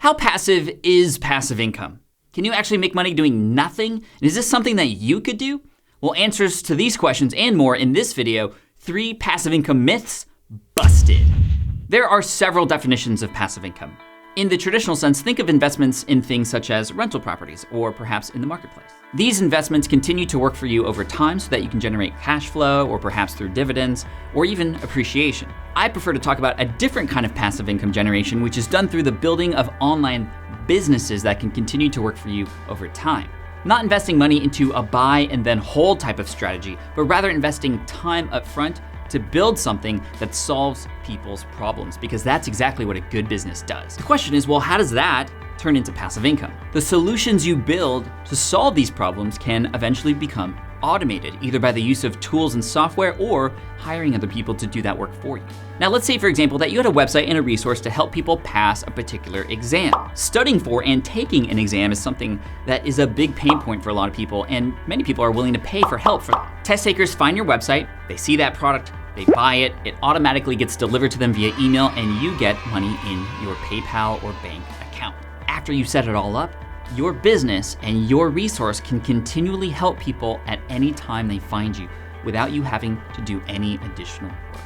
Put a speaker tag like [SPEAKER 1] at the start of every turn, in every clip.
[SPEAKER 1] How passive is passive income? Can you actually make money doing nothing? And is this something that you could do? Well, answers to these questions and more in this video, 3 passive income myths busted. There are several definitions of passive income. In the traditional sense, think of investments in things such as rental properties or perhaps in the marketplace. These investments continue to work for you over time so that you can generate cash flow or perhaps through dividends or even appreciation. I prefer to talk about a different kind of passive income generation, which is done through the building of online businesses that can continue to work for you over time. Not investing money into a buy and then hold type of strategy, but rather investing time up front to build something that solves people's problems, because that's exactly what a good business does. The question is, well, how does that turn into passive income? The solutions you build to solve these problems can eventually become automated, either by the use of tools and software or hiring other people to do that work for you. Now, let's say, for example, that you had a website and a resource to help people pass a particular exam. Studying for and taking an exam is something that is a big pain point for a lot of people, and many people are willing to pay for help for that. Test takers find your website, they see that product, they buy it, it automatically gets delivered to them via email, and you get money in your PayPal or bank account. After you set it all up, your business and your resource can continually help people at any time they find you without you having to do any additional work.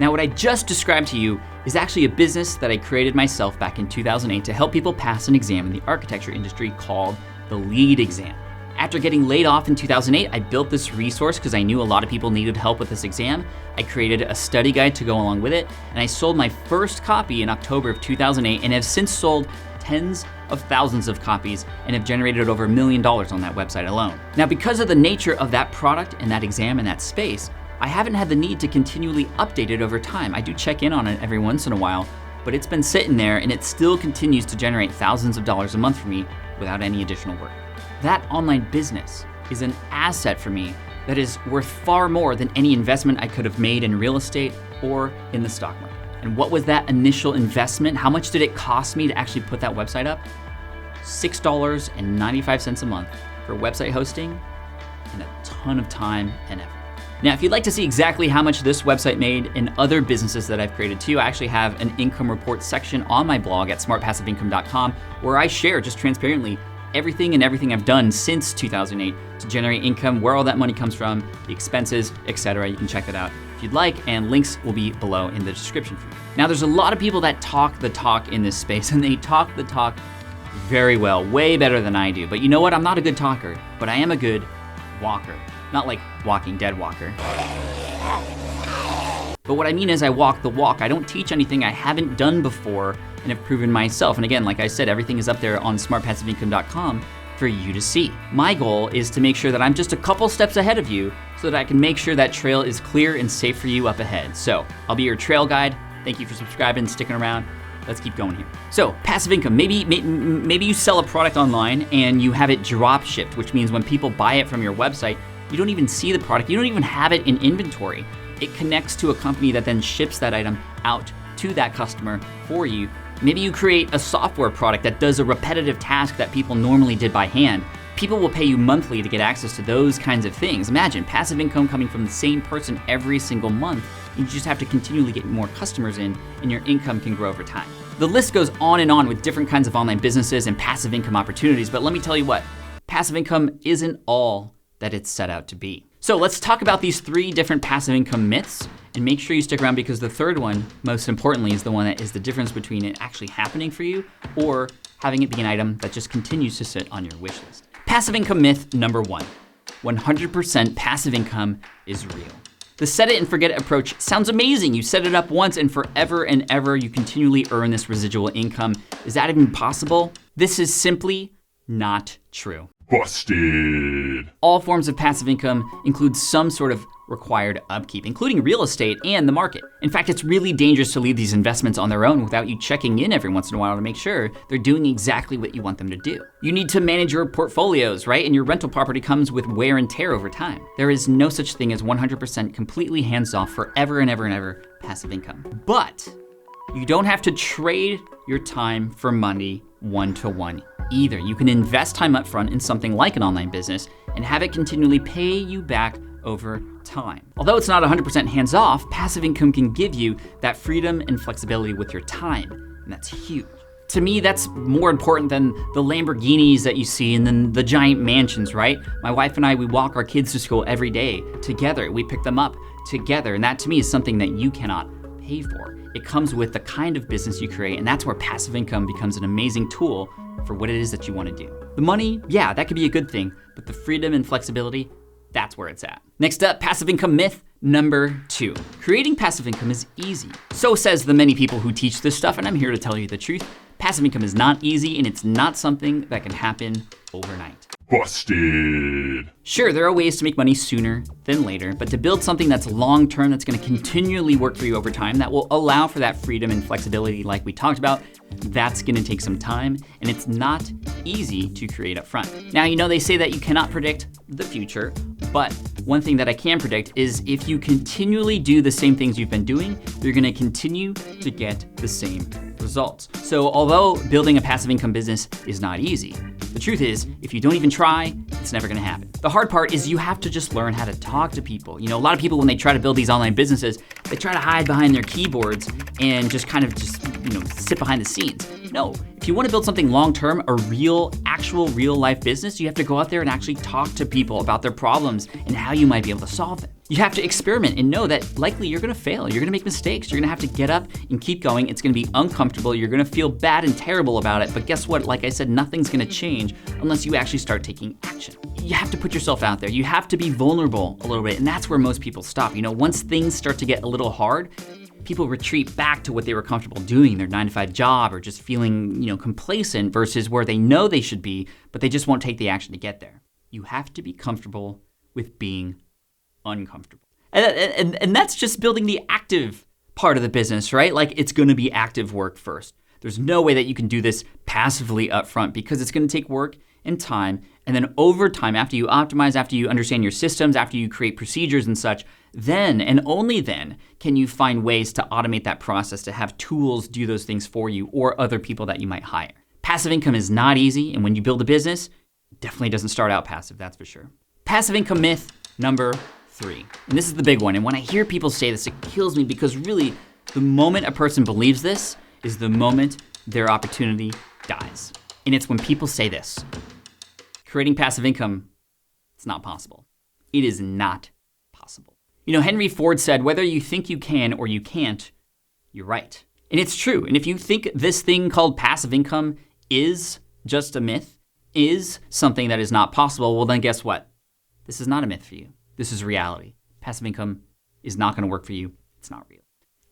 [SPEAKER 1] Now, what I just described to you is actually a business that I created myself back in 2008 to help people pass an exam in the architecture industry called the LEED exam. After getting laid off in 2008, I built this resource because I knew a lot of people needed help with this exam. I created a study guide to go along with it, and I sold my first copy in October of 2008 and have since sold tens of thousands of copies and have generated over $1 million on that website alone. Now, because of the nature of that product and that exam and that space, I haven't had the need to continually update it over time. I do check in on it every once in a while, but it's been sitting there and it still continues to generate thousands of dollars a month for me without any additional work. That online business is an asset for me that is worth far more than any investment I could have made in real estate or in the stock market. And what was that initial investment? How much did it cost me to actually put that website up? $6.95 a month for website hosting and a ton of time and effort. Now, if you'd like to see exactly how much this website made and other businesses that I've created too, I actually have an income report section on my blog at smartpassiveincome.com where I share just transparently everything I've done since 2008 to generate income, where all that money comes from, the expenses, etc. You can check that out if you'd like, and links will be below in the description for you. Now, there's a lot of people that talk the talk in this space, and they talk the talk very well, way better than I do. But you know what? I'm not a good talker, but I am a good walker. Not like Walking Dead walker. But what I mean is I walk the walk. I don't teach anything I haven't done before and have proven myself. And again, like I said, everything is up there on smartpassiveincome.com for you to see. My goal is to make sure that I'm just a couple steps ahead of you so that I can make sure that trail is clear and safe for you up ahead. So I'll be your trail guide. Thank you for subscribing and sticking around. Let's keep going here. So passive income, maybe you sell a product online and you have it drop shipped, which means when people buy it from your website, you don't even see the product. You don't even have it in inventory. It connects to a company that then ships that item out to that customer for you. Maybe you create a software product that does a repetitive task that people normally did by hand. People will pay you monthly to get access to those kinds of things. Imagine passive income coming from the same person every single month. You just have to continually get more customers in, and your income can grow over time. The list goes on and on with different kinds of online businesses and passive income opportunities, but let me tell you what, passive income isn't all that it's set out to be. So let's talk about these 3 different passive income myths, and make sure you stick around because the third one, most importantly, is the one that is the difference between it actually happening for you or having it be an item that just continues to sit on your wish list. Passive income myth number 1, 100% passive income is real. The set it and forget it approach sounds amazing. You set it up once and forever and ever you continually earn this residual income. Is that even possible? This is simply not true.
[SPEAKER 2] Busted.
[SPEAKER 1] All forms of passive income include some sort of required upkeep, including real estate and the market. In fact, it's really dangerous to leave these investments on their own without you checking in every once in a while to make sure they're doing exactly what you want them to do. You need to manage your portfolios, right? And your rental property comes with wear and tear over time. There is no such thing as 100% completely hands-off forever and ever and ever passive income. But you don't have to trade your time for money one-to-one either. You can invest time up front in something like an online business and have it continually pay you back over time. Although it's not 100% hands-off, passive income can give you that freedom and flexibility with your time, and that's huge. To me, that's more important than the Lamborghinis that you see and then the giant mansions, right? My wife and I, we walk our kids to school every day together. We pick them up together. And that to me is something that you cannot pay for. It comes with the kind of business you create. And that's where passive income becomes an amazing tool for what it is that you want to do. The money, yeah, that could be a good thing, but the freedom and flexibility, that's where it's at. Next up, passive income myth number 2. Creating passive income is easy. So says the many people who teach this stuff, and I'm here to tell you the truth. Passive income is not easy, and it's not something that can happen overnight.
[SPEAKER 2] Busted.
[SPEAKER 1] Sure, there are ways to make money sooner than later, but to build something that's long-term, that's gonna continually work for you over time, that will allow for that freedom and flexibility like we talked about, that's gonna take some time, and it's not easy to create up front. Now, you know they say that you cannot predict the future, but one thing that I can predict is if you continually do the same things you've been doing, you're gonna continue to get the same results. So although building a passive income business is not easy, the truth is, if you don't even try, it's never gonna happen. The hard part is you have to just learn how to talk to people. You know, a lot of people, when they try to build these online businesses, they try to hide behind their keyboards and just sit behind the scenes. No, if you wanna build something long-term, a actual real-life business, you have to go out there and actually talk to people about their problems and how you might be able to solve them. You have to experiment and know that likely you're gonna fail, you're gonna make mistakes, you're gonna have to get up and keep going, it's gonna be uncomfortable, you're gonna feel bad and terrible about it, but guess what, like I said, nothing's gonna change unless you actually start taking action. You have to put yourself out there, you have to be vulnerable a little bit, and that's where most people stop. You know, once things start to get a little hard, people retreat back to what they were comfortable doing, their 9-to-5 job, or just feeling, complacent versus where they know they should be, but they just won't take the action to get there. You have to be comfortable with being uncomfortable. And that's just building the active part of the business, right? Like it's gonna be active work first. There's no way that you can do this passively up front because it's gonna take work and time. And then over time, after you optimize, after you understand your systems, after you create procedures and such, then and only then can you find ways to automate that process, to have tools do those things for you or other people that you might hire. Passive income is not easy, and when you build a business, it definitely doesn't start out passive, that's for sure. Passive income myth number 3. And this is the big one. And when I hear people say this, it kills me because really the moment a person believes this is the moment their opportunity dies. And it's when people say this: creating passive income, it's not possible. It is not possible. You know, Henry Ford said, whether you think you can or you can't, you're right. And it's true. And if you think this thing called passive income is just a myth, is something that is not possible, well then guess what? This is not a myth for you. This is reality. Passive income is not gonna work for you. It's not real.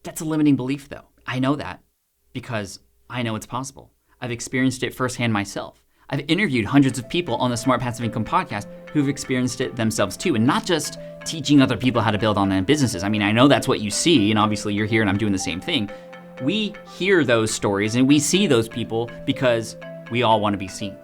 [SPEAKER 1] That's a limiting belief though. I know that because I know it's possible. I've experienced it firsthand myself. I've interviewed hundreds of people on the Smart Passive Income podcast who've experienced it themselves too, and not just teaching other people how to build online businesses. I mean, I know that's what you see, and obviously you're here and I'm doing the same thing. We hear those stories and we see those people because we all want to be seen.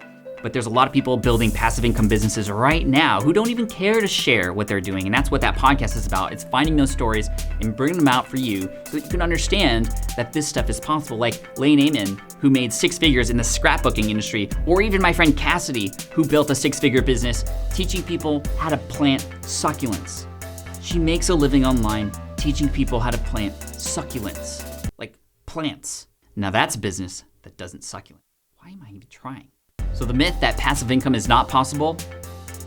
[SPEAKER 1] But there's a lot of people building passive income businesses right now who don't even care to share what they're doing. And that's what that podcast is about. It's finding those stories and bringing them out for you so that you can understand that this stuff is possible. Like Lane Amen, who made 6 figures in the scrapbooking industry, or even my friend Cassidy, who built a 6-figure business teaching people how to plant succulents. She makes a living online teaching people how to plant succulents, like plants. Now that's a business that doesn't succulent. Why am I even trying? So the myth that passive income is not possible?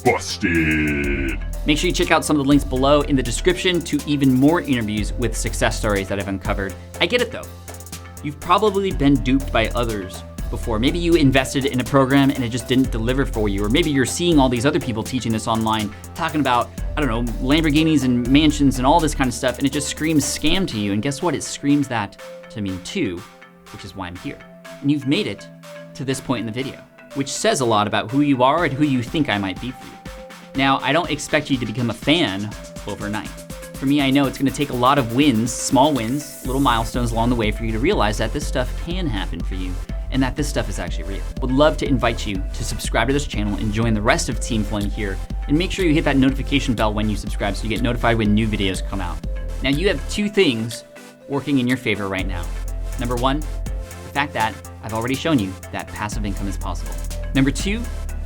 [SPEAKER 2] Busted.
[SPEAKER 1] Make sure you check out some of the links below in the description to even more interviews with success stories that I've uncovered. I get it though. You've probably been duped by others before. Maybe you invested in a program and it just didn't deliver for you. Or maybe you're seeing all these other people teaching this online, talking about, Lamborghinis and mansions and all this kind of stuff, and it just screams scam to you. And guess what? It screams that to me too, which is why I'm here. And you've made it to this point in the video, which says a lot about who you are and who you think I might be for you. Now, I don't expect you to become a fan overnight. For me, I know it's gonna take a lot of wins, small wins, little milestones along the way for you to realize that this stuff can happen for you and that this stuff is actually real. Would love to invite you to subscribe to this channel and join the rest of Team Flame here, and make sure you hit that notification bell when you subscribe so you get notified when new videos come out. Now, you have 2 things working in your favor right now. Number 1, the fact that I've already shown you that passive income is possible. Number 2,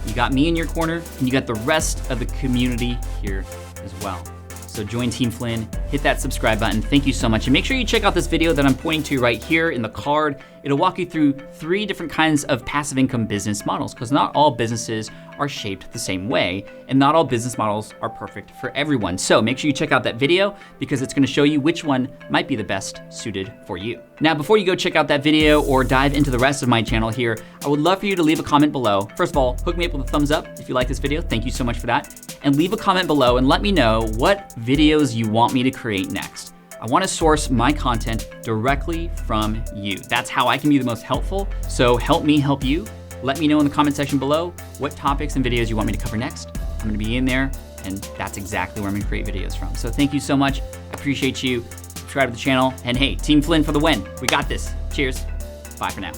[SPEAKER 1] you got me in your corner and you got the rest of the community here as well. So join Team Flynn, hit that subscribe button. Thank you so much. And make sure you check out this video that I'm pointing to right here in the card. It'll walk you through 3 different kinds of passive income business models, because not all businesses are shaped the same way, and not all business models are perfect for everyone. So make sure you check out that video, because it's gonna show you which one might be the best suited for you. Now, before you go check out that video or dive into the rest of my channel here, I would love for you to leave a comment below. First of all, hook me up with a thumbs up if you like this video. Thank you so much for that. And leave a comment below and let me know what videos you want me to create next. I wanna source my content directly from you. That's how I can be the most helpful. So help me help you. Let me know in the comment section below what topics and videos you want me to cover next. I'm gonna be in there, and that's exactly where I'm gonna create videos from. So thank you so much. I appreciate you. Subscribe to the channel. And hey, Team Flynn for the win. We got this. Cheers. Bye for now.